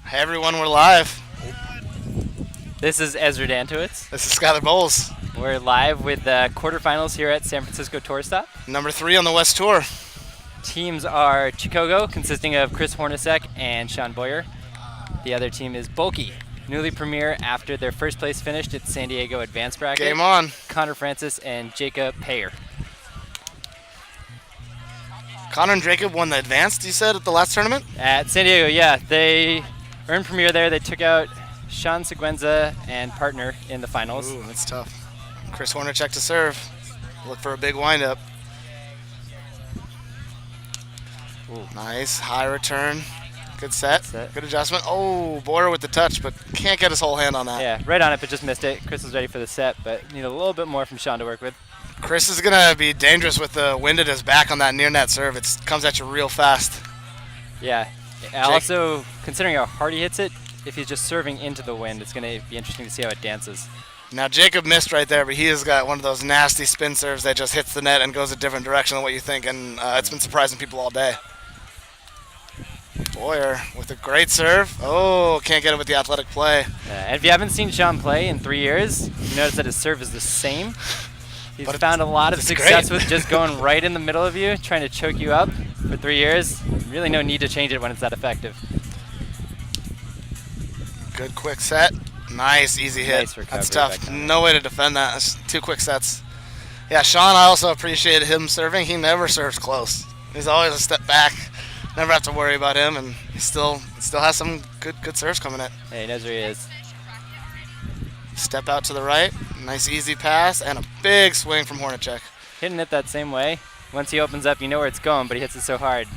Hey everyone, we're live. This is Ezra Dantowitz. This is Skylar Bowles. We're live with the quarterfinals here at San Francisco Tour Stop. Number 3 on the West Tour. Teams are Chicogo, consisting of Chris Hornacek and Sean Boyer. The other team is Bulky, newly premier after their first place finished at San Diego Advanced Bracket. Game on. Connor Francis and Jacob Payer. Connor and Jacob won the Advanced, you said, at the last tournament? At San Diego, yeah. They earned premier there. They took out Sean Seguenza and partner in the finals. Ooh, that's tough. Chris Hornacek to serve. Look for a big windup. Ooh. Nice, high return. Good set. Good adjustment. Oh, Boyer with the touch, but can't get his whole hand on that. Yeah, right on it, but just missed it. Chris was ready for the set, but need a little bit more from Sean to work with. Chris is going to be dangerous with the wind at his back on that near net serve. It comes at you real fast. Yeah. Also, considering how hard he hits it, if he's just serving into the wind, it's going to be interesting to see how it dances. Now, Jacob missed right there, but he has got one of those nasty spin serves that just hits the net and goes a different direction than what you think, and it's been surprising people all day. Boyer with a great serve. Oh, can't get it with the athletic play. And if you haven't seen Sean play in 3 years, you notice that his serve is the same. He's found a lot of success with just going right in the middle of you, trying to choke you up for 3 years. Really no need to change it when it's that effective. Good quick set. Nice, easy hit. Nice recovery. That's tough. No way to defend that. That's 2 quick sets. Yeah, Sean, I also appreciated him serving. He never serves close. He's always a step back. Never have to worry about him, and he still has some good serves coming in. Hey, he knows where he is. Step out to the right. Nice easy pass, and a big swing from Hornacek. Hitting it that same way. Once he opens up, you know where it's going, but he hits it so hard,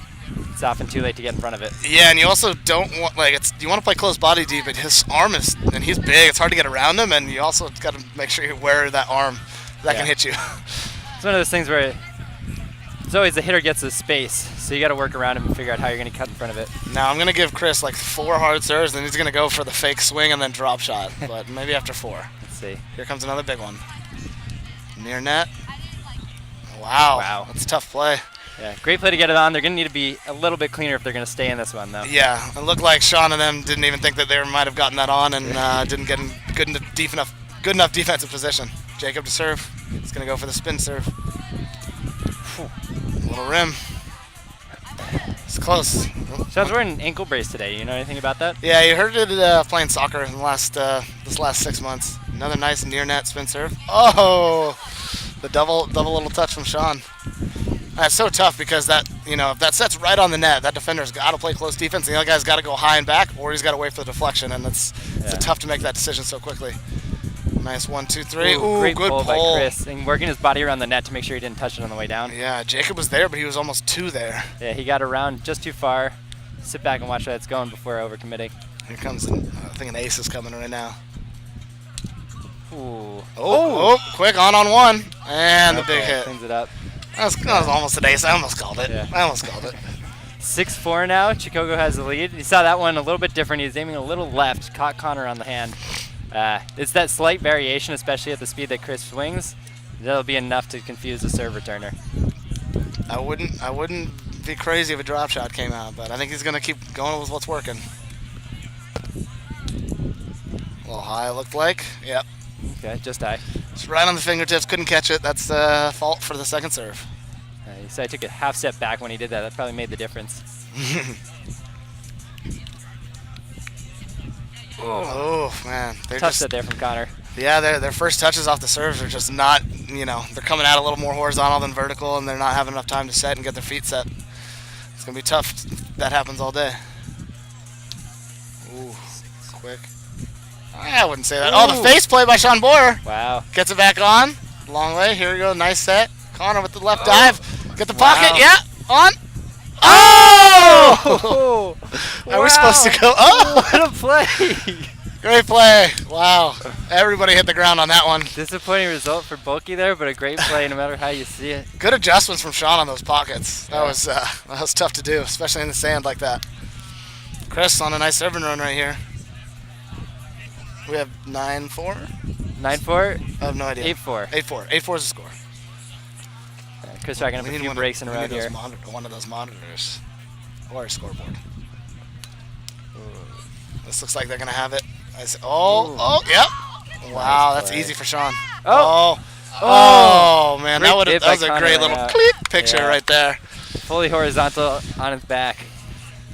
it's often too late to get in front of it. Yeah, and you also don't want, you want to play close body deep, but his arm is, and he's big, it's hard to get around him, and you also got to make sure you wear that arm that can hit you. It's one of those things where it's always the hitter gets the space, so you got to work around him and figure out how you're going to cut in front of it. Now I'm going to give Chris like 4 hard serves, and he's going to go for the fake swing and then drop shot, but maybe after 4. Let's see. Here comes another big one. Near net. Wow. That's a tough play. Yeah, great play to get it on. They're going to need to be a little bit cleaner if they're going to stay in this one, though. Yeah, it looked like Sean and them didn't even think that they might have gotten that on and didn't get in good enough defensive position. Jacob to serve. He's going to go for the spin serve. Little rim. It's close. Sean's wearing an ankle brace today. You know anything about that? Yeah, you heard it playing soccer in the this last 6 months. Another nice near net spin serve. Oh, the double little touch from Sean. That's so tough because if that set's right on the net, that defender's got to play close defense, and the other guy's got to go high and back, or he's got to wait for the deflection, and it's tough to make that decision so quickly. Nice 1, 2, 3. Ooh, great good pull by Chris, and working his body around the net to make sure he didn't touch it on the way down. Yeah, Jacob was there, but he was almost 2 there. Yeah, he got around just too far. Sit back and watch where it's going before overcommitting. Here comes, I think an ace is coming right now. Ooh. Oh, quick on 1, and the big hit. Cleans it up. That was almost an ace. I almost called it. Yeah. I almost called it. 6-4 now. Chicogo has the lead. You saw that one a little bit different. He was aiming a little left, caught Connor on the hand. It's that slight variation, especially at the speed that Chris swings. That'll be enough to confuse the serve returner. I wouldn't be crazy if a drop shot came out, but I think he's gonna keep going with what's working. A little high, it looked like. Yep. Okay, just high. It's right on the fingertips. Couldn't catch it. That's fault for the second serve. You said I took a half step back when he did that. That probably made the difference. Oh man, Tough set there from Connor. Yeah, their first touches off the serves are just not, they're coming out a little more horizontal than vertical, and they're not having enough time to set and get their feet set. It's gonna be tough. That happens all day. Ooh, quick. I wouldn't say that. Ooh. Oh, the face play by Sean Boyer. Wow. Gets it back on. Long way. Here we go. Nice set. Connor with the left dive. Get the pocket. Yeah. On. Oh! Are we supposed to go? Oh! What a play. Great play. Wow. Everybody hit the ground on that one. Disappointing result for Bulky there, but a great play no matter how you see it. Good adjustments from Sean on those pockets. That was tough to do, especially in the sand like that. Chris on a nice serving run right here. We have 9-4? 9-4? I have no idea. 8-4. 8-4. 8-4 is the score. Chris racking up a few breaks in a row here. One of those monitors. Or a scoreboard. This looks like they're going to have it. Yep. Wow, that's play. easy for Sean. Oh. Oh, man, Great that was a by great Connor, little click picture right there. Fully horizontal on his back.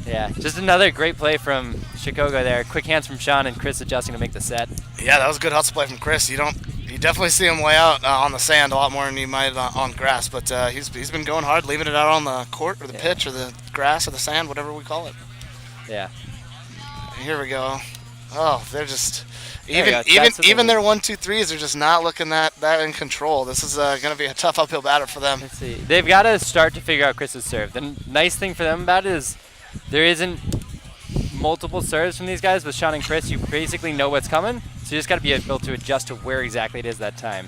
Yeah, just another great play from Chicogo there. Quick hands from Sean and Chris adjusting to make the set. Yeah, that was a good hustle play from Chris. You definitely see him lay out on the sand a lot more than you might on grass, but he's been going hard, leaving it out on the court or the pitch or the grass or the sand, whatever we call it. Yeah. Here we go. Oh, they're just even their 1-2-3s are just not looking that in control. This is going to be a tough uphill battle for them. Let's see. They've got to start to figure out Chris's serve. The nice thing for them about it is there isn't multiple serves from these guys. With Sean and Chris, you basically know what's coming, so you just got to be able to adjust to where exactly it is that time.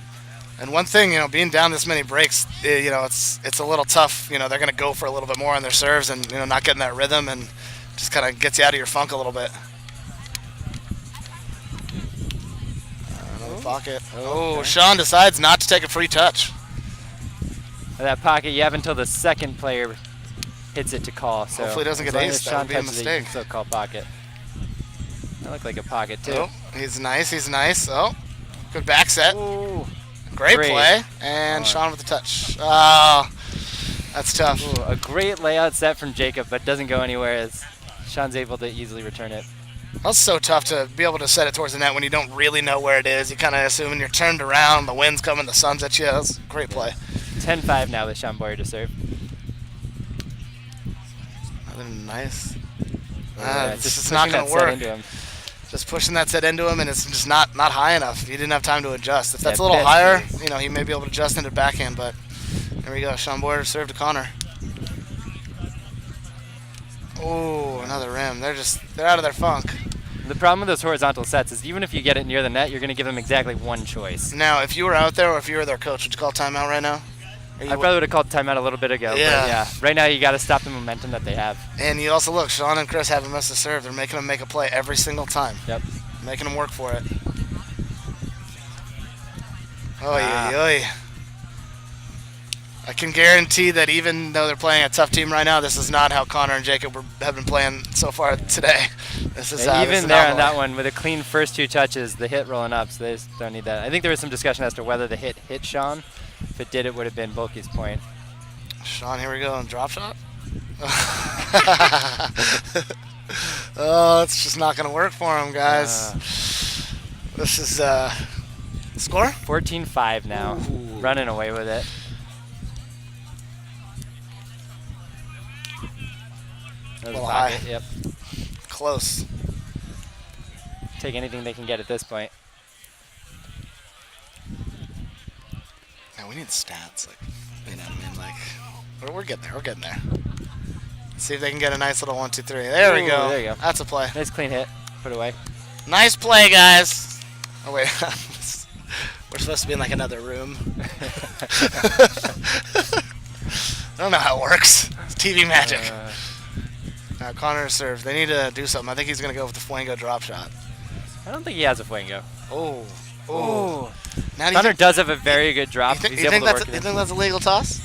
And one thing, being down this many breaks, it's a little tough. They're going to go for a little bit more on their serves and not getting that rhythm, and just kind of gets you out of your funk a little bit. Another pocket. Oh, okay. Sean decides not to take a free touch. That pocket, you have until the second player hits it to call. So hopefully it doesn't get aced. That would be a mistake. It, still call pocket. That looked like a pocket too. Oh, he's nice. Oh, good back set. Ooh. Great play. And Sean with the touch. Oh, that's tough. Ooh, a great layout set from Jacob, but doesn't go anywhere as Sean's able to easily return it. That's so tough to be able to set it towards the net when you don't really know where it is. You kind of assuming you're turned around, the wind's coming, the sun's at you. That's a great play. 10-5 now with Sean Boyer to serve. Another nice. Just it's not going to work. Just pushing that set into him, and it's just not high enough. He didn't have time to adjust. If that's a little higher, he may be able to adjust into backhand, but there we go. Sean Boyer serve to Connor. Oh, another rim. They're out of their funk. The problem with those horizontal sets is even if you get it near the net, you're going to give them exactly one choice. Now, if you were out there or if you were their coach, would you call timeout right now? I probably would have called timeout a little bit ago. Yeah. But yeah. Right now, you got to stop the momentum that they have. And you also look, Sean and Chris haven't missed a serve. They're making them make a play every single time. Yep. Making them work for it. Oy. I can guarantee that even though they're playing a tough team right now, this is not how Connor and Jacob have been playing so far today. This is even there on that one with a clean first two touches, the hit rolling up, so they just don't need that. I think there was some discussion as to whether the hit Sean. If it did, it would have been Bulky's point. Sean, here we go on drop shot. Oh, it's just not going to work for him, guys. This is score? 14-5 now. Ooh. Running away with it. A little high. Yep. Close. Take anything they can get at this point. Now we need stats, we're getting there. We're getting there. Let's see if they can get a nice little 1-2-3. There we go. There you go. That's a play. Nice clean hit. Put away. Nice play, guys. Oh wait, we're supposed to be in another room. I don't know how it works. It's TV magic. Now Connor serves. They need to do something. I think he's going to go with the Fuego drop shot. I don't think he has a Fuego. Oh. Now Connor does have a very good drop. You think that's a legal toss?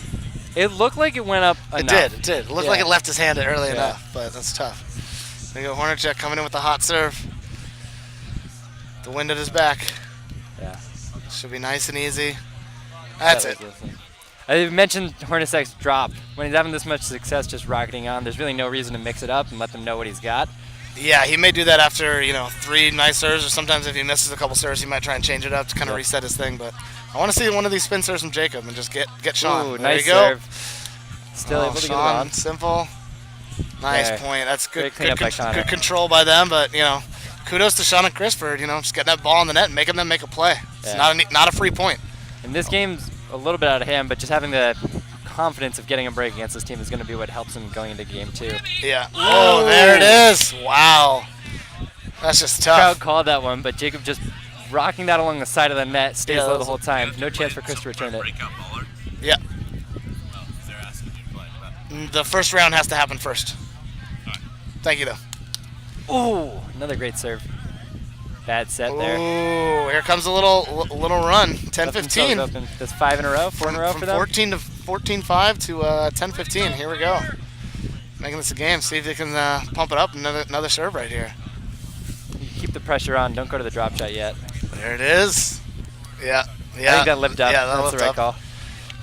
It looked like it went up enough. It did. It looked like it left his hand early enough, but that's tough. There you go, Hornacek coming in with the hot serve. The wind at his back. Yeah. Should be nice and easy. That's it. I mentioned Hornacek's drop. When he's having this much success just rocketing on, there's really no reason to mix it up and let them know what he's got. Yeah, he may do that after, 3 nice serves, or sometimes if he misses a couple serves, he might try and change it up to kind of reset his thing. But I want to see one of these spin serves from Jacob and just get Sean. Ooh, there nice you go. Serve. Still able to get it Sean, on. Simple. Nice point. That's good control by them, but, kudos to Sean and Chris for, just getting that ball in the net and making them make a play. It's not a free point. And this game's a little bit out of hand, but just having the confidence of getting a break against this team is going to be what helps him going into game 2. Yeah. Oh, there it is. Wow. That's just tough. Crowd called that one, but Jacob just rocking that along the side of the net, stays low the whole time. No chance for Chris to return it. Yeah. The first round has to happen first. Thank you, though. Ooh, another great serve. Bad set there. Ooh, here comes a little run. 10-15. That's 5 in a row, 4 in a row for them. 14-5 to 10-15. Here we go. Making this a game. See if they can pump it up. Another serve right here. keep the pressure on. Don't go to the drop shot yet. There it is. Yeah. Yeah. I think that lipped up. Yeah, that That's the lipped right up. call.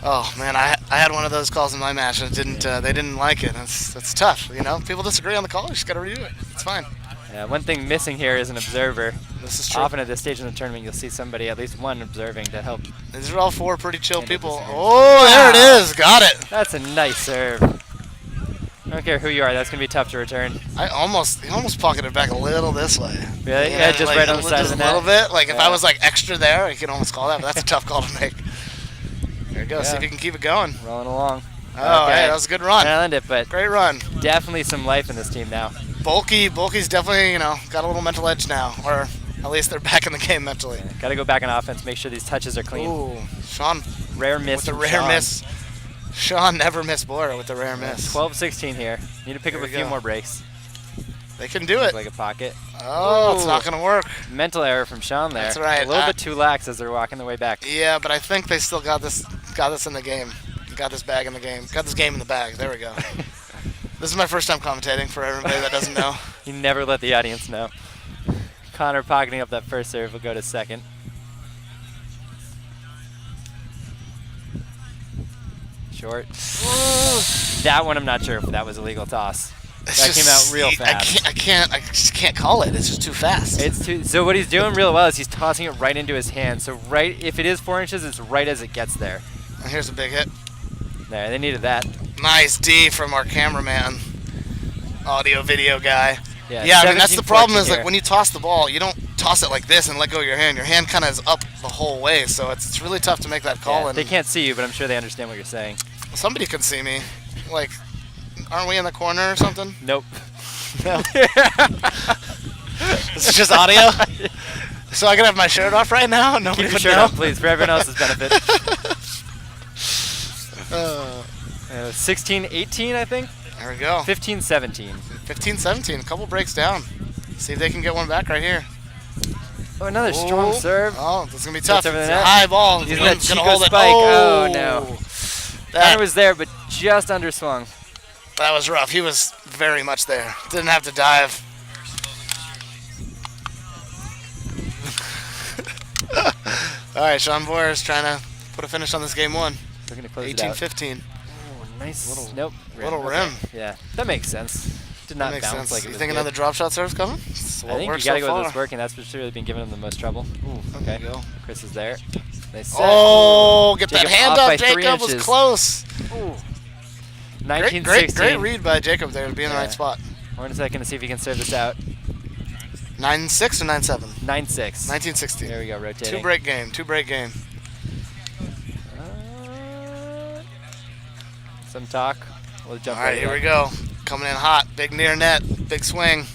Oh man, I had one of those calls in my match and it didn't. They didn't like it. That's tough. You know, people disagree on the call. You just gotta redo it. It's fine. Yeah, one thing missing here is an observer. This is true. Often at this stage in the tournament, you'll see somebody, at least one, observing to help. These are all four pretty chill Handle people. this game. Oh, there it is. Got it. That's a nice serve. I don't care who you are. That's gonna be tough to return. He almost pocketed it back a little this way. Really? You Yeah, know, just like, right on the side of the net. a little bit. Like if Yeah. I was like extra there, I could almost call that. But that's a tough call to make. There you go. See Yeah. if you can keep it going. Rolling along. Oh, Okay. hey, that was a good run. Island it, but Great run. definitely some life in this team now. Bulky's definitely, you know, got a little mental edge now, or at least they're back in the game mentally. Got to go back on offense, make sure these touches are clean. Ooh, Sean Rare miss. with the from rare Sean. miss. Sean never missed Boyer with the rare miss. 12-16 here. Need to pick Here up a we few go. more breaks. They can do it. Like a pocket. Oh, it's Ooh. not gonna work. Mental error from Sean there. That's right. A little bit too lax as they're walking their way back. Yeah, but I think they still got this in the game. Got this bag in the game. Got this game in the bag. There we go. This is my first time commentating for everybody that doesn't know. You never let the audience know. Connor pocketing up that first serve will go to second. Short. That one I'm not sure if that was a legal toss. It's That came out real fast. I just can't call it. It's just too fast. It's too, so what he's doing real well is he's tossing it right into his hand. So right, if it is 4 inches, it's right as it gets there. And here's a big hit. There, they needed that. Nice D from our cameraman, audio video guy. Yeah, Yeah, I mean that's the problem is here. like when you toss the ball, you don't toss it like this and let go of your hand. Your hand kind of is up the whole way, so it's really tough to make that call. Yeah, And they can't see you, but I'm sure they understand what you're saying. somebody can see me. Like, aren't we in the corner or something? Nope. No. This is just audio. So I can have my shirt off right now. Nobody Keep your would shirt know. off, please, for everyone else's benefit. 16-18, I think. There we go. 15-17. 15-17. A couple breaks down. See if they can get one back right here. Oh, another strong Ooh. serve. Oh, that's gonna be tough. over the It's a net. high ball. He's Gonna got Chico hold it. spike. Oh, no. That Connor was there, but just underswung. That was rough. He was very much there. Didn't have to dive. All right, Sean Boyer's trying to put a finish on this game one. Looking to close it out. 18-15. Oh, nice. Little- Nope. little Okay. rim. Yeah, that makes sense. Did not That makes bounce sense. like it You was think good. another drop shot serve's coming? It's I what think you works gotta so go with far. what's working. That's what's really been giving them the most trouble. Ooh, There okay. you go. Chris is there. Nice set. Oh, get that Jacob hand off by up, 3 Jacob. Was inches. close. Ooh. Great 19-16. read by Jacob there to be in the Yeah. right spot. One second to see if he can serve this out. 9-6 or 9-7? 9-6. 19-16. There we go, rotating. Two break game. Some talk. We'll jump All right, right here in. we go. Coming in hot. Big near net. Big swing.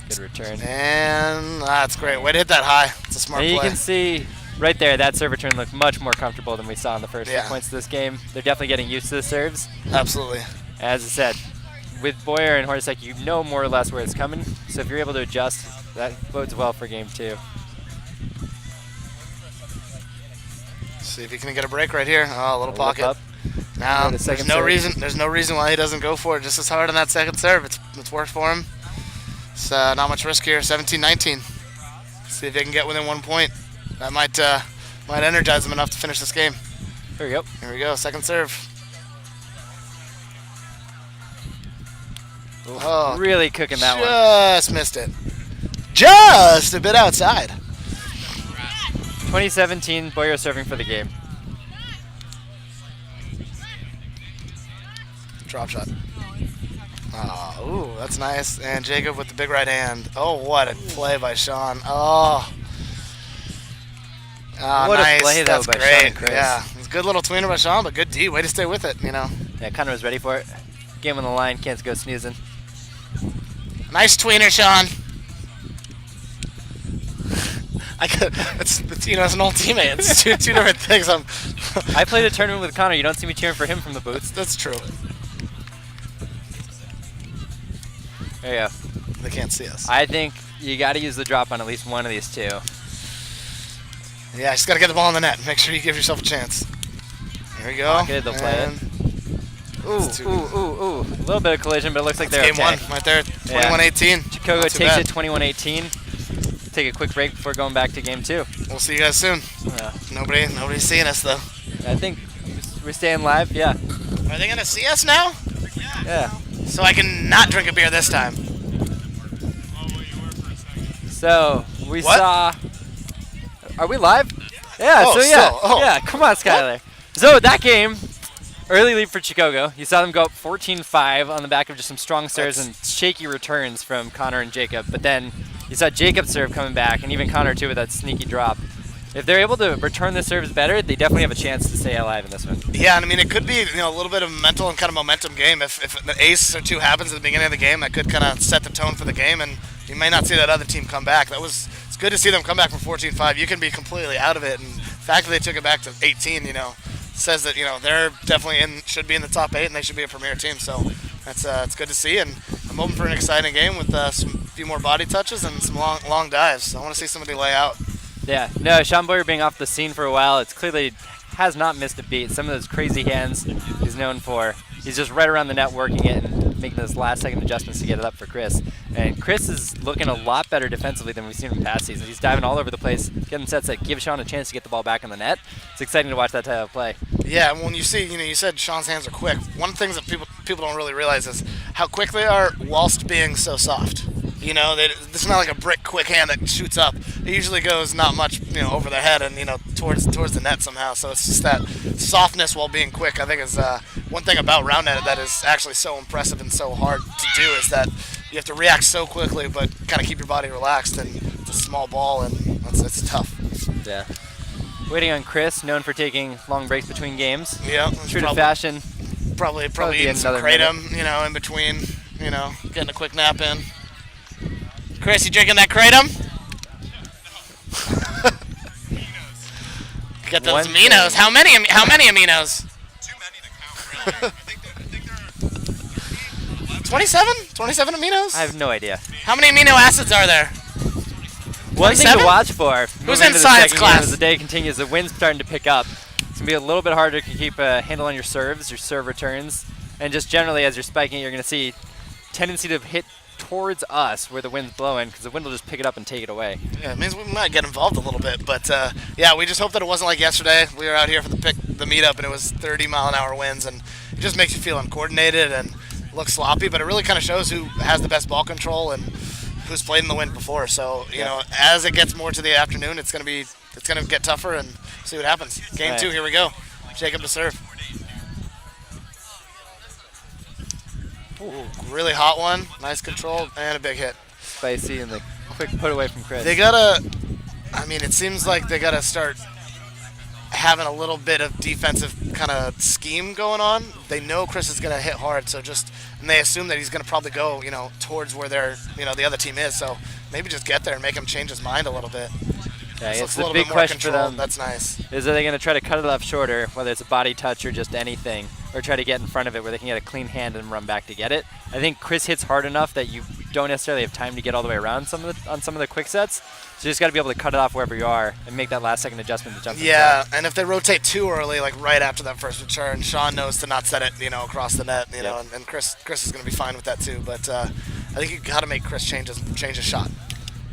Good return. And that's great. Way to hit that high. It's a smart And you play. can see right there that serve return looked much more comfortable than we saw in the first few Yeah. points of this game. They're definitely getting used to the serves. Absolutely. As I said, with Boyer and Hornacek, you know more or less where it's coming. So if you're able to adjust, that bodes well for game 2. See if he can get a break right here. Oh, a little Look pocket. up. Now Go to there's second no serve. reason. There's no reason why he doesn't go for it just as hard on that second serve. It's worked for him. It's not much risk here. 17-19. See if they can get within 1 point. That might energize them enough to finish this game. Here we go. Here we go. Second serve. Oh, Really cooking that one. just missed it. Just a bit outside. 2017, Boyer serving for the game. Drop shot. Oh, ooh, that's nice. And Jacob with the big right hand. Oh, what a play by Sean. Oh. Oh, What a nice. play, though, That's by Sean great. and Chris. Yeah, it's a good little tweener by Sean, but good D. Way to stay with it, you know. Yeah, Connor was ready for it. Game on the line, can't go snoozing. Nice tweener, Sean. It's you know, as an old teammate, it's two different things. I played a tournament with Connor. You don't see me cheering for him from the boots. That's true. There you go. They can't see us. I think you got to use the drop on at least one of these two. Yeah, just got to get the ball in the net. Make sure you give yourself a chance. Here we go. Pocketed, they'll play it. Ooh, ooh. A little bit of collision, but it looks like That's they're game okay. one right there. 21-18. Chicogo Not too takes bad. it 21-18. Take a quick break before going back to game 2. We'll see you guys soon. Nobody's seeing us though. I think we're staying live. Yeah. Are they gonna see us now? Yeah. So I can not drink a beer this time. So we What? saw. Are we live? Yeah. Oh, So yeah. still. Oh. Yeah. Come on, Skylar. So that game, early lead for Chicogo. You saw them go up 14-5 on the back of just some strong serves and shaky returns from Connor and Jacob. But then you saw Jacob serve coming back, and even Connor too with that sneaky drop. If they're able to return the serves better, they definitely have a chance to stay alive in this one. Yeah, and I mean it could be a little bit of mental and kind of momentum game. If the ace or two happens at the beginning of the game, that could kind of set the tone for the game, and you may not see that other team come back. It's good to see them come back from 14-5. You can be completely out of it, and the fact that they took it back to 18, says that they're definitely should be in the top 8 and they should be a premier team. So that's it's good to see, and I'm hoping for an exciting game with some few more body touches and some long dives. I want to see somebody lay out. Yeah, no, Sean Boyer being off the scene for a while, it's clearly has not missed a beat. Some of those crazy hands he's known for. He's just right around the net working it and making those last-second adjustments to get it up for Chris. And Chris is looking a lot better defensively than we've seen in past seasons. He's diving all over the place, getting sets that give Sean a chance to get the ball back in the net. It's exciting to watch that type of play. Yeah, when you see, you said Sean's hands are quick. One thing that people don't really realize is how quick they are whilst being so soft. It's not like a brick quick hand that shoots up. It usually goes not much, over the head and towards the net somehow. So it's just that softness while being quick. I think is one thing about round net that is actually so impressive and so hard to do is that you have to react so quickly, but kind of keep your body relaxed. And it's a small ball, and it's tough. Yeah. Waiting on Chris, known for taking long breaks between games. Yeah. True to fashion. Probably eating some kratom, in between. Getting a quick nap in. Chris, you drinking that kratom? Get those aminos. How many aminos? Too many to count, really. I think there are 27? 27 aminos? I have no idea. How many amino acids are there? One thing to watch for. Who's in science class? As the day continues, the wind's starting to pick up. It's going to be a little bit harder to keep a handle on your serves, your serve returns, and just generally as you're spiking, you're going to see tendency to hit towards us where the wind's blowing because the wind will just pick it up and take it away. Yeah, it means we might get involved a little bit, but yeah, we just hope that it wasn't like yesterday. We were out here for the meetup and it was 30-mile-an-hour winds, and it just makes you feel uncoordinated and look sloppy, but it really kind of shows who has the best ball control and who's played in the wind before. So, as it gets more to the afternoon, it's going to get tougher, and see what happens. Game 2, here we go. Jacob to serve. Ooh, really hot one, nice control, and a big hit. Spicy and the quick put away from Chris. It seems like they gotta start having a little bit of defensive kind of scheme going on. They know Chris is gonna hit hard, and they assume that he's gonna probably go, towards where the other team is. So maybe just get there and make him change his mind a little bit. Yeah, So it's a the little big bit more question for control. them. That's nice. Is that they're going to try to cut it off shorter, whether it's a body touch or just anything, or try to get in front of it where they can get a clean hand and run back to get it. I think Chris hits hard enough that you don't necessarily have time to get all the way around on some of the quick sets. So you just got to be able to cut it off wherever you are and make that last second adjustment to jump in Yeah, front. and if they rotate too early, like right after that first return, Sean knows to not set it, across the net, and Chris is going to be fine with that too. But I think you got to make Chris change his shot.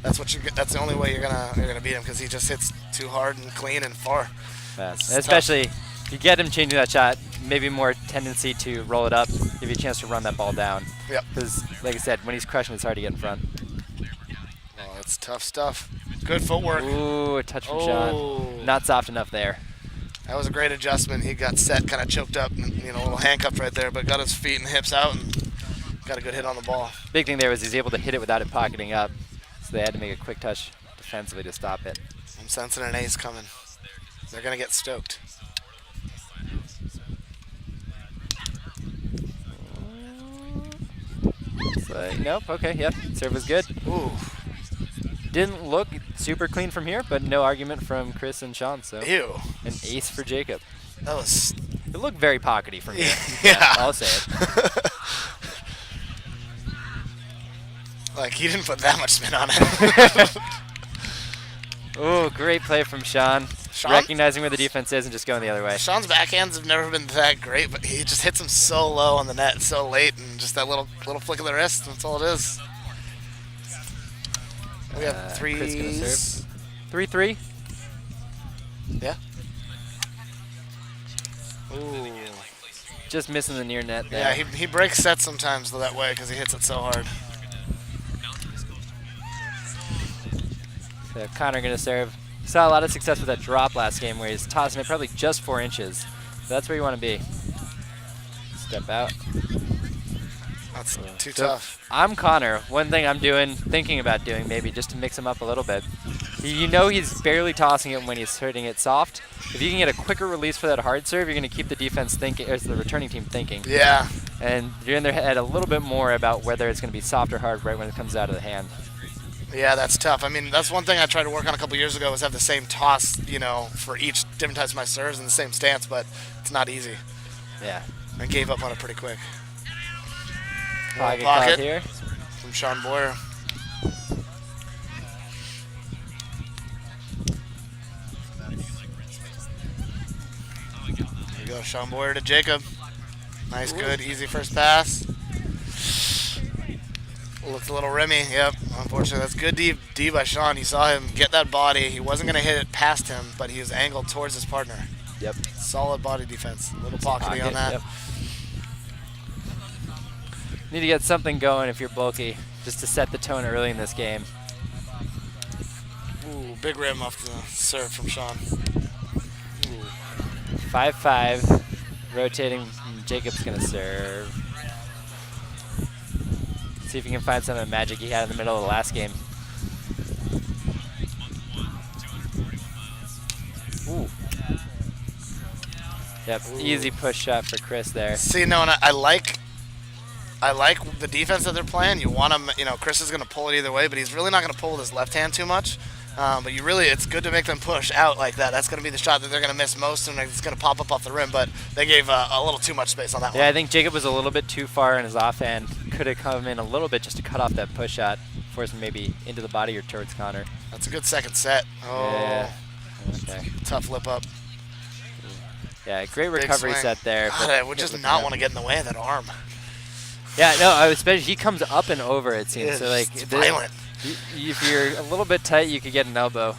That's the only way you're gonna beat him, because he just hits too hard and clean and far. Yeah. Especially if you get him changing that shot, maybe more tendency to roll it up, give you a chance to run that ball down. Yep. Because, like I said, when he's crushing, it's hard to get in front. Oh, that's tough stuff. Good footwork. Ooh, a touch from Sean. Not soft enough there. That was a great adjustment. He got set, kind of choked up, and a little handcuffed right there, but got his feet and hips out and got a good hit on the ball. Big thing there was he's able to hit it without it pocketing up. So they had to make a quick touch defensively to stop it. I'm sensing an ace coming. They're going to get stoked. Nope, okay, yep. Serve was good. Ooh. Didn't look super clean from here, but no argument from Chris and Sean. So Ew. An ace for Jacob. That was... It looked very pockety from here. Yeah. I'll say it. Like, he didn't put that much spin on it. Oh, great play from Sean. Sean, recognizing where the defense is and just going the other way. Sean's backhands have never been that great, but he just hits them so low on the net, so late, and just that little flick of the wrist. That's all it is. We have Chris gonna threes. serve. 3-3. Yeah. Ooh. Just missing the near net there. Yeah, he breaks sets sometimes that way because he hits it so hard. So Connor gonna serve. Saw a lot of success with that drop last game where he's tossing it probably just 4 inches. So that's where you want to be. Step out. That's too So tough. I'm Connor. One thing I'm thinking about doing maybe just to mix him up a little bit. You know he's barely tossing it when he's hitting it soft. If you can get a quicker release for that hard serve, you're going to keep the defense thinking, or the returning team thinking. Yeah. And you're in their head a little bit more about whether it's going to be soft or hard right when it comes out of the hand. Yeah, that's tough. I mean, that's one thing I tried to work on a couple years ago was have the same toss, you know, for each different types of my serves and the same stance, but it's not easy. Yeah. I gave up on it pretty quick. Pocket Pocket. caught here. From Sean Boyer. There you go, Sean Boyer to Jacob. Nice, good, easy first pass. Looked a little rimmy, yep. Unfortunately, that's good D by Sean. You saw him get that body. He wasn't going to hit it past him, but he was angled towards his partner. Yep. Solid body defense. Little pockety on that. Yep. Need to get something going if you're bulky, just to set the tone early in this game. Ooh, big rim off the serve from Sean. 5-5, rotating. Jacob's gonna serve. See if he can find some of the magic he had in the middle of the last game. Ooh. Yep, Ooh. easy push shot for Chris there. See, no, and I like the defense that they're playing. You want him, you know, Chris is going to pull it either way, but he's really not going to pull with his left hand too much. But it's good to make them push out like that. That's going to be the shot that they're going to miss most, and it's going to pop up off the rim. But they gave a little too much space on that one. Yeah, I think Jacob was a little bit too far in his offhand. Could have come in a little bit just to cut off that push shot, force him maybe into the body or towards Connor. That's a good second set. Oh, Yeah. Okay. tough lip up. Yeah, great Big recovery swing. set there. God, I would just not want to get in the way of that arm. Yeah, no, especially he comes up and over, it seems. It's So like, violent. If you're a little bit tight, you could get an elbow.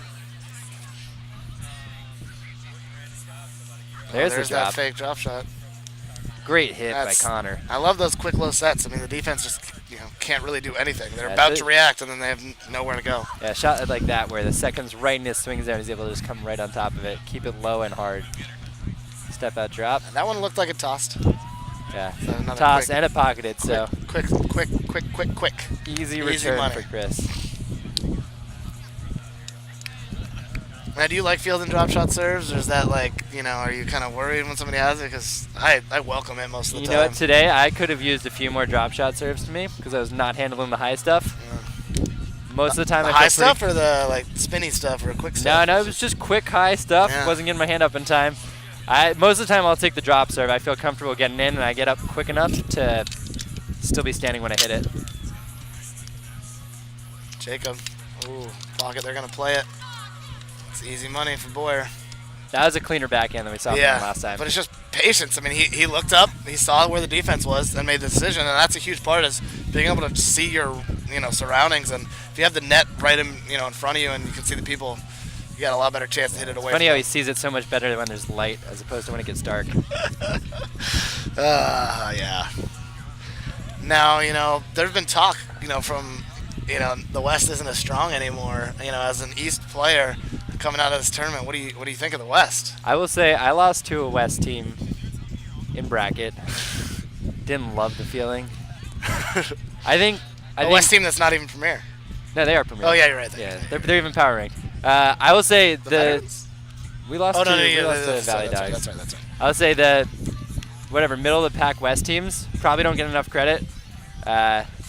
There's the that drop. fake drop shot. Great hit by That's- Connor. I love those quick low sets. I mean, the defense just can't really do anything. They're Yeah, about to react, and then they have nowhere to go. Yeah, a shot like that where the second's right in his swing zone, he's able to just come right on top of it, keep it low and hard. Step out drop. And that one looked like it tossed. Yeah, So another toss quick- and it pocketed, so Quick. easy Easy return money. for Chris. Now, do you like fielding drop shot serves, or is that like, are you kind of worried when somebody has it? Because I welcome it most of the You time. know what, today I could have used a few more drop shot serves to me because I was not handling the high stuff. Most of the time The I high felt stuff or the like spinny stuff or quick No, stuff? it was just quick high stuff. Yeah. Wasn't getting my hand up in time. Most of the time I'll take the drop serve. I feel comfortable getting in and I get up quick enough to still be standing when I hit it. Jacob. Ooh, pocket. They're gonna play it. It's easy money for Boyer. That was a cleaner backhand than we saw from him last time. But it's just patience. I mean, he looked up, he saw where the defense was, and made the decision. And that's a huge part is being able to see your surroundings. And if you have the net right in front of you, and you can see the people, you got a lot better chance to hit it away. Funny from how he sees it so much better when there's light as opposed to when it gets dark. Yeah. Now, there's been talk, from, the West isn't as strong anymore. As an East player coming out of this tournament, what do you think of the West? I will say I lost to a West team in bracket. Didn't love the feeling. I think West team that's not even Premier. No, they are Premier. Oh yeah, you're right. Yeah, they're even power ranked. I will say Veterans? we lost to Valley Dogs. That's right. I would say the middle of the pack West teams probably don't get enough credit.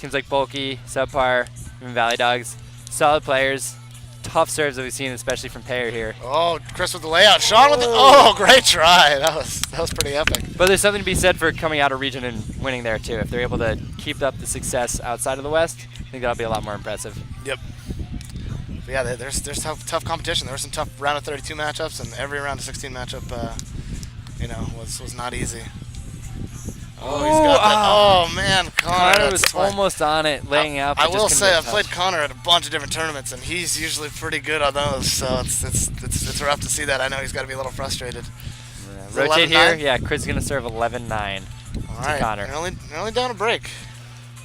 Teams like Bulky, Subpar, even Valley Dogs, solid players, tough serves that we've seen, especially from Payer here. Oh, Chris with the layout. Sean with the great try. That was pretty epic. But there's something to be said for coming out of region and winning there too. If they're able to keep up the success outside of the West, I think that'll be a lot more impressive. Yep. yeah, there's tough competition. There were some tough round of 32 matchups, and every round of 16 matchup, was not easy. Oh, he's got that. Oh man, Connor was almost on it, laying out. I will say I've played Connor at a bunch of different tournaments, and he's usually pretty good on those. So it's rough to see that. I know he's got to be a little frustrated. Yeah. Rotate here. Yeah, Chris is gonna serve 11-9 to Connor. They're only down a break.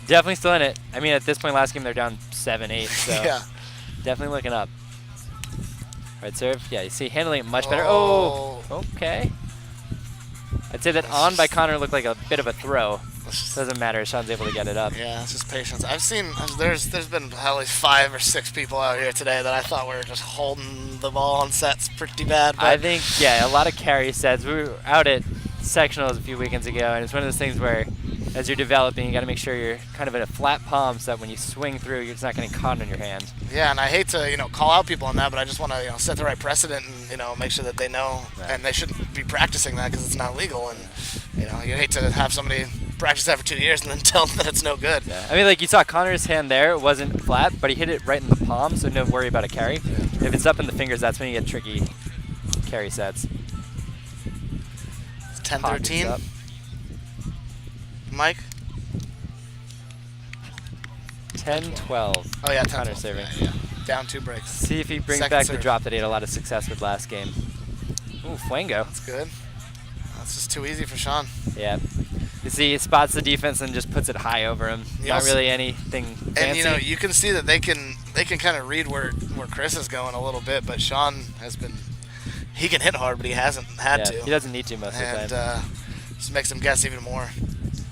Definitely still in it. I mean, at this point last game they're down 7-8. So yeah. Definitely looking up. Right serve. Yeah, you see handling it much better. Oh, okay. I'd say that on by Connor looked like a bit of a throw. Doesn't matter. Sean's able to get it up. Yeah, it's just patience. I've seen there's been at least 5 or 6 people out here today that I thought were just holding the ball on sets pretty bad. But I think a lot of carry sets. We were out at sectionals a few weekends ago, and it's one of those things where as you're developing, you got to make sure you're kind of in a flat palm so that when you swing through, you're just not getting caught on your hand. Yeah, and I hate to call out people on that, but I just want to set the right precedent and make sure that they know, and they shouldn't be practicing that because it's not legal. And you hate to have somebody practice that for 2 years and then tell them that it's no good. Yeah. I mean, like you saw Connor's hand there, it wasn't flat, but he hit it right in the palm, so no worry about a carry. Yeah. If it's up in the fingers, that's when you get tricky carry sets. 10-13. Mike? 10-12. Oh yeah, 10-12. Connor serving. Yeah. Down 2 breaks. See if he brings back the drop that he had a lot of success with last game. Ooh, Fuengo. That's good. That's just too easy for Sean. Yeah. You see, he spots the defense and just puts it high over him. Not really anything fancy. And you can see that they can kind of read where Chris is going a little bit, but Sean he can hit hard, but he hasn't had to. He doesn't need to most of the time. And just makes him guess even more.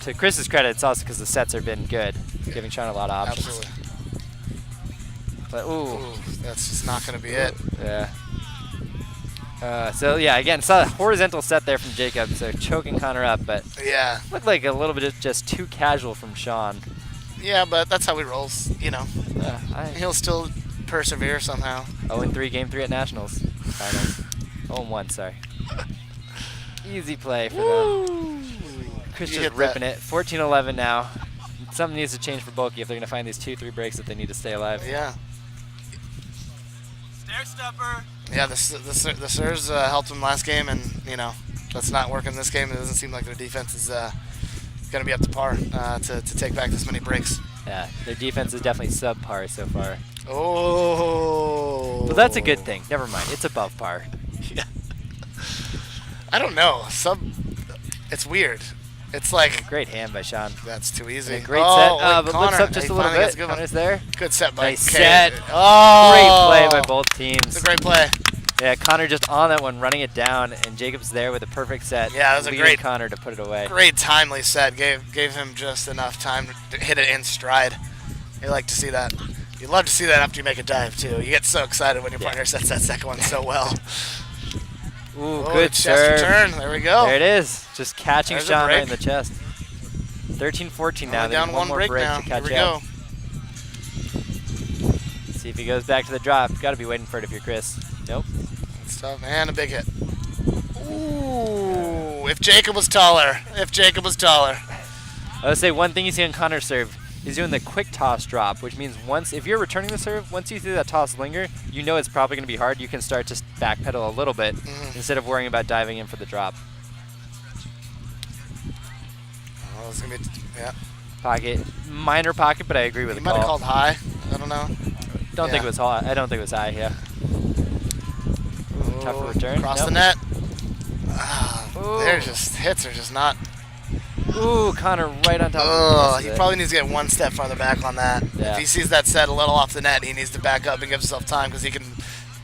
To Chris's credit, it's also because the sets have been good, giving Sean a lot of options. Absolutely. But ooh, that's just not going to be it. Yeah. So yeah, again, saw a horizontal set there from Jacob, so choking Connor up, but yeah, looked like a little bit just too casual from Sean. Yeah, but that's how he rolls, He'll still persevere somehow. 0-3, game 3 at Nationals. Finals. 0-1, sorry. Easy play for them. Chris just ripping it. 14-11 now. Something needs to change for Bulky if they're going to find these 2-3 breaks that they need to stay alive. Yeah. Stair stepper. Yeah, the Sirs helped them last game, and that's not working this game. It doesn't seem like their defense is going to be up to par to take back this many breaks. Yeah, their defense is definitely subpar so far. Oh. But that's a good thing. Never mind, it's above par. Yeah. I don't know. It's weird. It's like great hand by Sean. That's too easy. Great set. But looks up just a little bit. Good Connor's there. Good set by nice set. Oh, great play by both teams. It's a great play. Yeah, Connor just on that one, running it down, and Jacob's there with a perfect set. Yeah, that was a great Connor to put it away. Great timely set. Gave him just enough time to hit it in stride. You like to see that. You love to see that after you make a dive too. You get so excited when your partner sets that second one so well. Ooh, good serve. Turn. There we go. There it is. Just catching There's Sean right in the chest. 13-14 now. Down one more break now. to catch Here we up. go. See if he goes back to the drop. Got to be waiting for it if you're Chris. Nope. That's tough. And a big hit. Ooh. If Jacob was taller. If Jacob was taller. I would say one thing you see on Connor's serve. He's doing the quick toss drop, which means if you're returning the serve, once you see that toss linger, you know it's probably going to be hard. You can start to backpedal a little bit instead of worrying about diving in for the drop. Oh, it's going to be, Pocket, minor pocket, but I agree with the call. He might have called high. I don't know. Don't think it was high. I don't think it was high, yeah. Ooh, tougher return. Cross the net. They're just, hits are just not. Ooh, Connor right on top of he probably needs to get one step farther back on that. Yeah. If he sees that set a little off the net, he needs to back up and give himself time because he can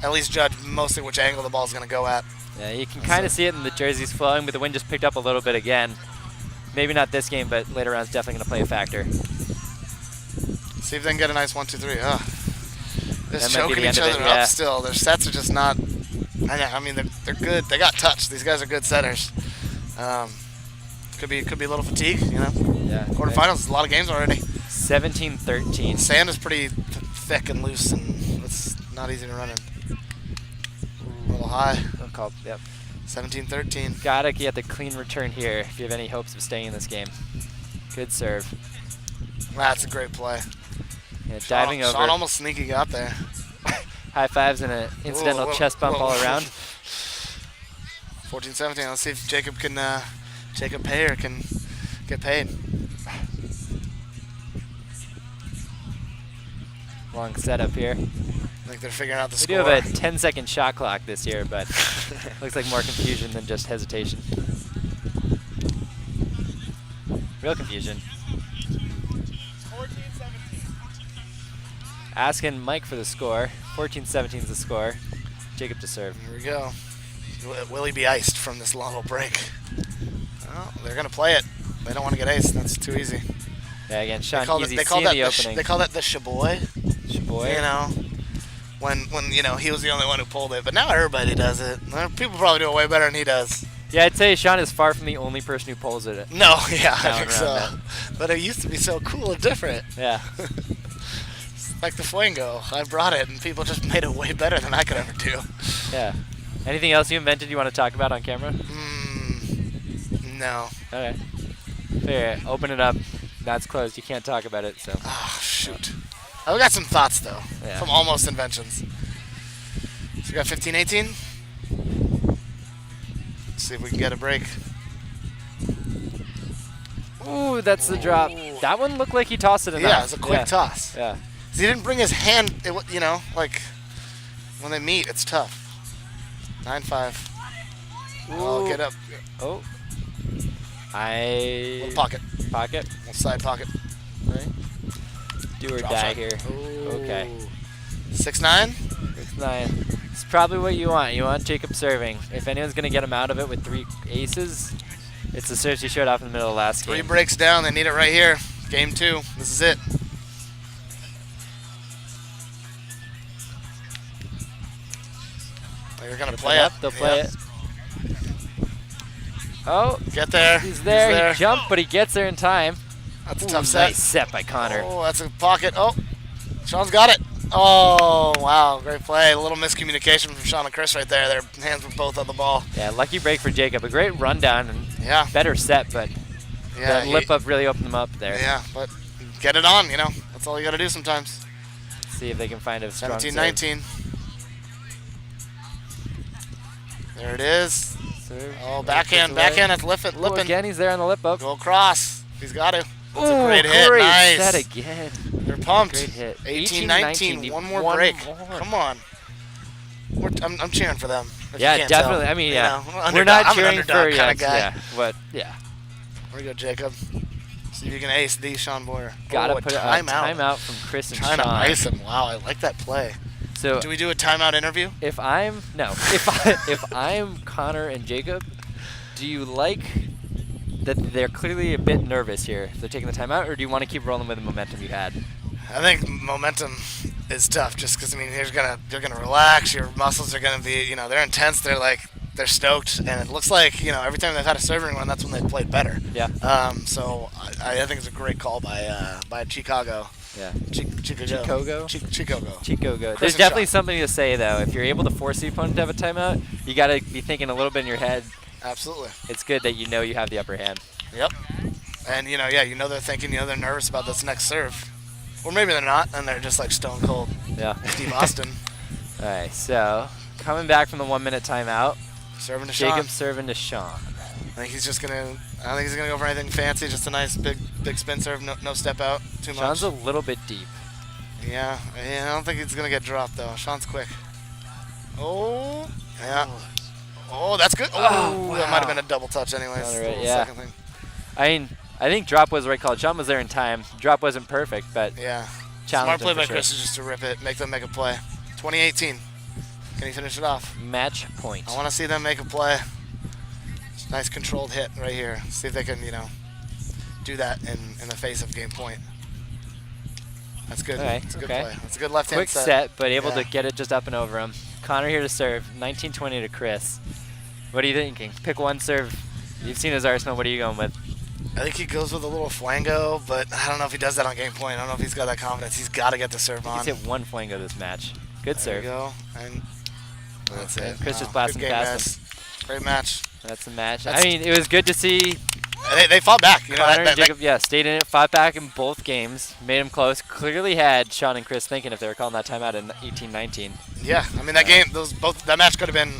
at least judge mostly which angle the ball's going to go at. Yeah, you can kind of see it in the jerseys flowing, but the wind just picked up a little bit again. Maybe not this game, but later on it's definitely going to play a factor. See if they can get a nice 1-2-3. They're That choking each other up still. Their sets are just not. I mean, they're good. They got touch. These guys are good setters. Could be a little fatigue, Yeah. Quarterfinals is a lot of games already. 17-13. Sand is pretty thick and loose, and it's not easy to run in. A little high. Yep. 17-13. Gotta get the clean return here if you have any hopes of staying in this game. Good serve. That's a great play. Yeah, diving over. Sean almost sneaking out there. High fives and an incidental Whoa, chest bump whoa. all around. 14-17. Let's see if Jacob Payer can get paid. Long setup here. I think they're figuring out the We score. do have a 10-second shot clock this year, but looks like more confusion than just hesitation. Real confusion. 14-17. Asking Mike for the score. 14-17 is the score. Jacob to serve. Here we go. Will he be iced from this long break? Oh, they're going to play it. They don't want to get iced. That's too easy. Yeah, again, Sean easy They call seeing that the opening. they call that the shaboy. Shaboy. You know, when he was the only one who pulled it, but now everybody does it. People probably do it way better than he does. Yeah, I'd say Sean is far from the only person who pulls it. No, yeah, I Down think around so. that. But it used to be so cool and different. Yeah. Like the Fuego. I brought it, and people just made it way better than I could ever do. Yeah. Anything else you invented you want to talk about on camera? No. Okay. Fair. Open it up. That's closed. You can't talk about it, so. Oh, shoot. I've got some thoughts, though, Yeah. from almost inventions. So we got 15-18. Let's see if we can get a break. Ooh, that's the drop. That one looked like he tossed it enough. Yeah, it's a quick toss. Yeah. He didn't bring his hand, like, when they meet, it's tough. 9-5. Oh, get up. Oh. Little pocket. Pocket. Little side pocket. Right. Do or Drop die shot. here. Okay. 6-9. 6-9. It's probably what you want. You want Jacob serving. If anyone's going to get him out of it with 3 aces, it's the serves he showed off in the middle of last 3 game. breaks down. They need it right here. Game 2. This is it. They're going to play it. They'll play it. Oh, Get there. he's there. He jumped, but he gets there in time. That's a Ooh, tough set. Nice set by Connor. Oh, that's a pocket. Oh, Sean's got it. Oh, wow. Great play. A little miscommunication from Sean and Chris right there. Their hands were both on the ball. Yeah, lucky break for Jacob. A great rundown and Yeah. better set, but Yeah. that lip up really opened them up there. Yeah, but get it on, That's all you got to do sometimes. See if they can find a strong 17-19. There it is. serve. Oh, backhand. That's Ooh, lipping. again, he's there on the lip up. Go across. He's got to. That's Ooh, a great hit. Nice. set again. They're pumped. Great hit. 18-19. One more break. Come on. I'm cheering for them. if you Yeah, can't definitely. tell. I mean, You yeah. know, We're underdog. not I'm an cheering underdog for kind of guy. yeah, but yeah. There we go, Jacob. See if you can ace the Sean Boyer. Gotta a put a timeout. timeout from Chris and Trying Sean. to ice him. Wow, I like that play. So Do we do a timeout interview? if I'm Connor and Jacob, do you like that they're clearly a bit nervous here? They're taking the timeout, or do you want to keep rolling with the momentum you had? I think momentum is tough, just because you're gonna relax. Your muscles are gonna be, they're intense. They're stoked, and it looks like every time they've had a serving run, that's when they've played better. Yeah. So I think it's a great call by Chicogo. Yeah. Chicogo. Chicogo? Chicogo. Chicogo. Chris There's and definitely Sean. something to say, though. If you're able to force the opponent to have a timeout, you got to be thinking a little bit in your head. Absolutely. It's good that you know you have the upper hand. Yep. And they're thinking, they're nervous about this next serve, or maybe they're not, and they're just like stone cold Yeah. Steve Austin. All right, so coming back from the 1-minute timeout, Serving to Sean. Jacob serving to Sean. I think he's gonna go for anything fancy. Just a nice big spin serve. No step out too much. Sean's a little bit deep. Yeah, I don't think he's gonna get dropped though. Sean's quick. Oh, yeah. Oh, that's good. Oh, that might have been a double touch anyways. All The right, little yeah. second thing. I think drop was the right call. Sean was there in time. Drop wasn't perfect, but Yeah. Smart challenged play him by for sure. Chris is just to rip it, make them make a play. 2018. Can he finish it off? Match point. I want to see them make a play. Nice controlled hit right here. See if they can, do that in the face of game point. That's good. All right, That's a good okay. play. That's a good left-hand Quick set, but able Yeah. to get it just up and over him. Connor here to serve. 19-20 to Chris. What are you thinking? Pick one serve. You've seen his arsenal. What are you going with? I think he goes with a little flango, but I don't know if he does that on game point. I don't know if he's got that confidence. He's got to get the serve on. He's hit one flango this match. Good There serve. you go. And that's it. Chris just Wow, blasting good game, past guys. Great match. That's the match. That's- I mean, it was good to see They fought back. You know, Connor and Jacob, yeah, stayed in it, fought back in both games, made them close. Clearly had Sean and Chris thinking if they were calling that timeout in 18-19. yeah. I mean, that game, that match could have been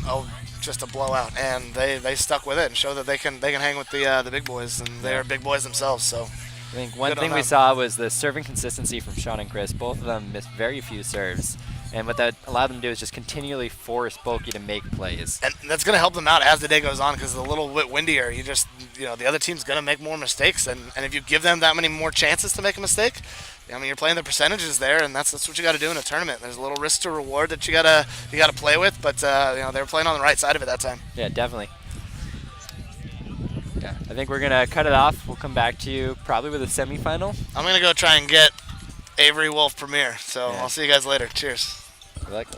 just a blowout, and they stuck with it and showed that they can hang with the big boys, and they're big boys themselves. So I think one Good on thing we them. saw was the serving consistency from Sean and Chris. Both of them missed very few serves. And what that allowed them to do is just continually force Bulky to make plays. and that's going to help them out as the day goes on because it's a little bit windier. The other team's going to make more mistakes, and if you give them that many more chances to make a mistake, I mean, you're playing the percentages there, and that's what you got to do in a tournament. There's a little risk to reward that you gotta play with, but they were playing on the right side of it that time. Yeah, definitely. Yeah, I think we're going to cut it off. We'll come back to you probably with a semifinal. I'm going to go try and get Avery Wolf Premier, so Yeah. I'll see you guys later. Cheers. Good luck.